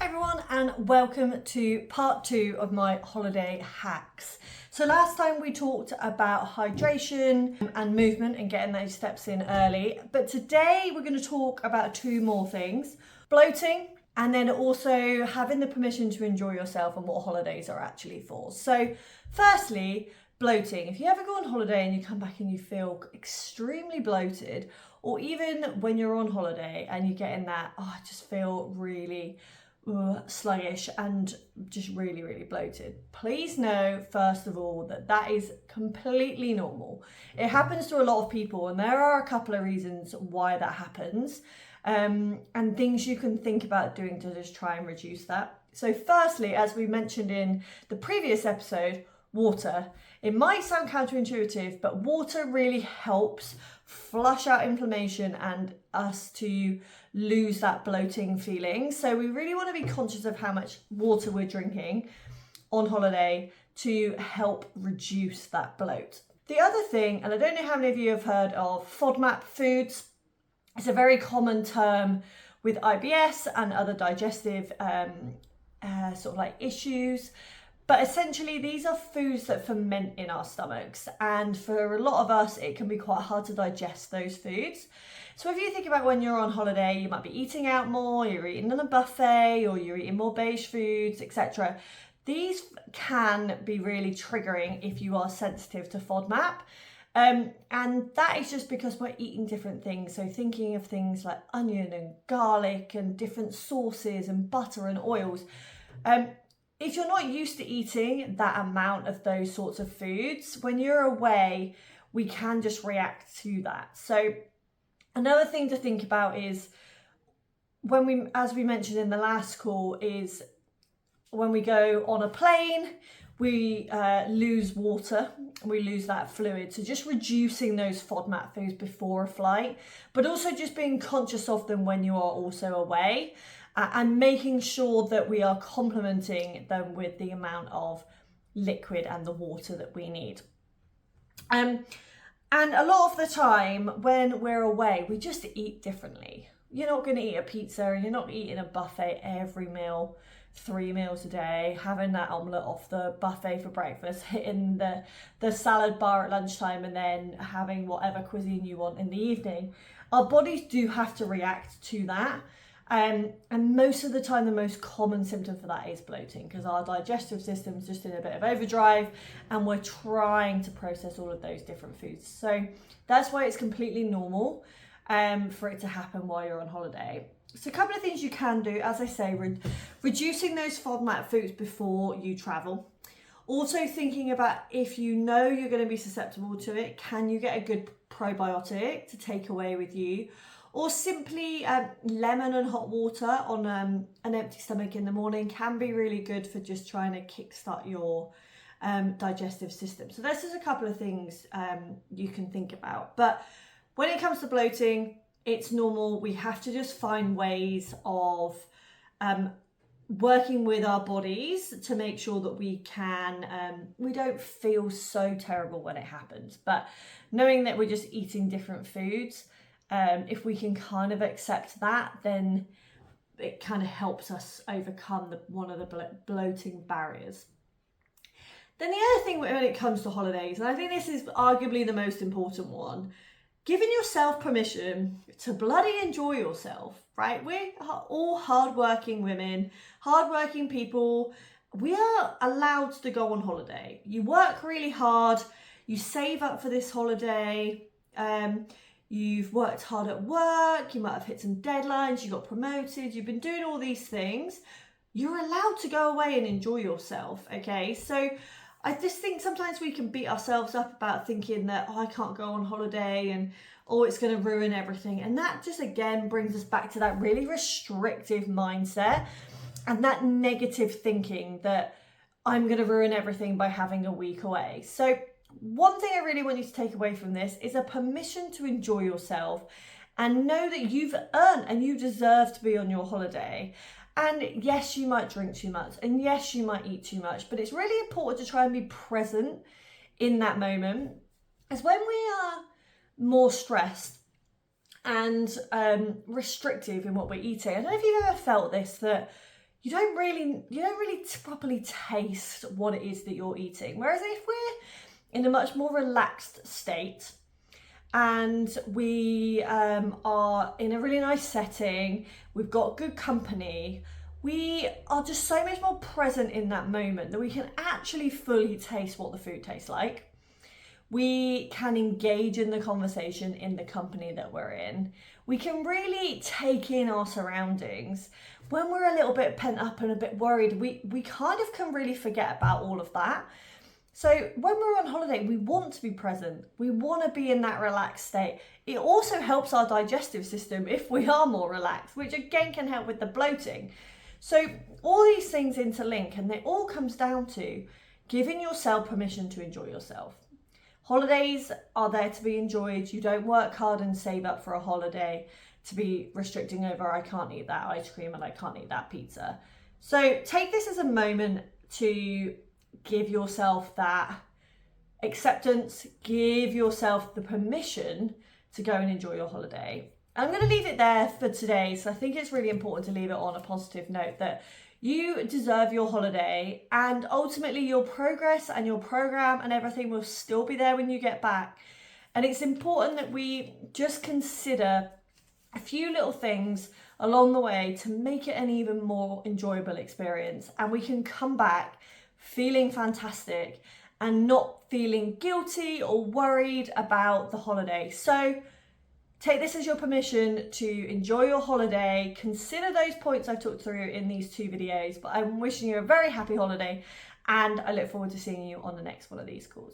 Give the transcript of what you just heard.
everyone, and welcome to part 2 of my holiday hacks. So last time we talked about hydration and movement and getting those steps in early, but today we're going to talk about 2 more things: bloating, and then also having the permission to enjoy yourself and what holidays are actually for. So firstly, bloating. If you ever go on holiday and you come back and you feel extremely bloated, or even when you're on holiday and you get in that, I just feel really sluggish and just really bloated, please know first of all that is completely normal. It happens to a lot of people, and there are a couple of reasons why that happens, and things you can think about doing to just try and reduce that. So firstly, as we mentioned in the previous episode, water. It might sound counterintuitive, but water really helps flush out inflammation and us to lose that bloating feeling. So we really want to be conscious of how much water we're drinking on holiday to help reduce that bloat. The other thing, and I don't know how many of you have heard of FODMAP foods. It's a very common term with IBS and other digestive sort of like issues. But essentially, these are foods that ferment in our stomachs. And for a lot of us, it can be quite hard to digest those foods. So if you think about when you're on holiday, you might be eating out more, you're eating on a buffet, or you're eating more beige foods, etc. These can be really triggering if you are sensitive to FODMAP. And that is just because we're eating different things. So thinking of things like onion and garlic and different sauces and butter and oils. If you're not used to eating that amount of those sorts of foods, when you're away, we can just react to that. So another thing to think about is as we mentioned in the last call, is when we go on a plane, we lose water, we lose that fluid. So just reducing those FODMAP foods before a flight, but also just being conscious of them when you are also away. And making sure that we are complementing them with the amount of liquid and the water that we need. And a lot of the time when we're away, we just eat differently. You're not going to eat a pizza, and you're not eating a buffet every meal, 3 meals a day, having that omelette off the buffet for breakfast, hitting the salad bar at lunchtime, and then having whatever cuisine you want in the evening. Our bodies do have to react to that. And most of the time, the most common symptom for that is bloating, because our digestive system's just in a bit of overdrive and we're trying to process all of those different foods. So that's why it's completely normal for it to happen while you're on holiday. So a couple of things you can do, as I say, reducing those FODMAP foods before you travel. Also thinking about, if you know you're going to be susceptible to it, can you get a good probiotic to take away with you? Or simply lemon and hot water on an empty stomach in the morning can be really good for just trying to kickstart your digestive system. So that's just a couple of things you can think about. But when it comes to bloating, it's normal. We have to just find ways of working with our bodies to make sure that we don't feel so terrible when it happens. But knowing that we're just eating different foods, if we can kind of accept that, then it kind of helps us overcome one of the bloating barriers. Then the other thing when it comes to holidays, and I think this is arguably the most important one, giving yourself permission to bloody enjoy yourself, right? We are all hardworking women, hardworking people. We are allowed to go on holiday. You work really hard, you save up for this holiday, you've worked hard at work, you might have hit some deadlines, you got promoted, you've been doing all these things. You're allowed to go away and enjoy yourself, okay? So I just think sometimes we can beat ourselves up about thinking that, I can't go on holiday and, it's going to ruin everything. And that just, again, brings us back to that really restrictive mindset and that negative thinking that I'm going to ruin everything by having a week away. So one thing I really want you to take away from this is a permission to enjoy yourself and know that you've earned and you deserve to be on your holiday. And yes, you might drink too much, and yes, you might eat too much, but it's really important to try and be present in that moment. As when we are more stressed and restrictive in what we're eating, I don't know if you've ever felt this, that you don't really properly taste what it is that you're eating. Whereas if we're in a much more relaxed state and we are in a really nice setting, we've got good company, we are just so much more present in that moment that we can actually fully taste what the food tastes like. We can engage in the conversation in the company that we're in. We can really take in our surroundings. When we're a little bit pent up and a bit worried, we kind of can really forget about all of that. So when we're on holiday, we want to be present. We want to be in that relaxed state. It also helps our digestive system if we are more relaxed, which again can help with the bloating. So all these things interlink, and it all comes down to giving yourself permission to enjoy yourself. Holidays are there to be enjoyed. You don't work hard and save up for a holiday to be restricting over, I can't eat that ice cream and I can't eat that pizza. So take this as a moment to give yourself that acceptance, give yourself the permission to go and enjoy your holiday. I'm going to leave it there for today. So I think it's really important to leave it on a positive note that you deserve your holiday, and ultimately your progress and your program and everything will still be there when you get back. And it's important that we just consider a few little things along the way to make it an even more enjoyable experience, and we can come back feeling fantastic and not feeling guilty or worried about the holiday. So take this as your permission to enjoy your holiday. Consider those points I've talked through in these 2 videos, but I'm wishing you a very happy holiday, and I look forward to seeing you on the next one of these calls.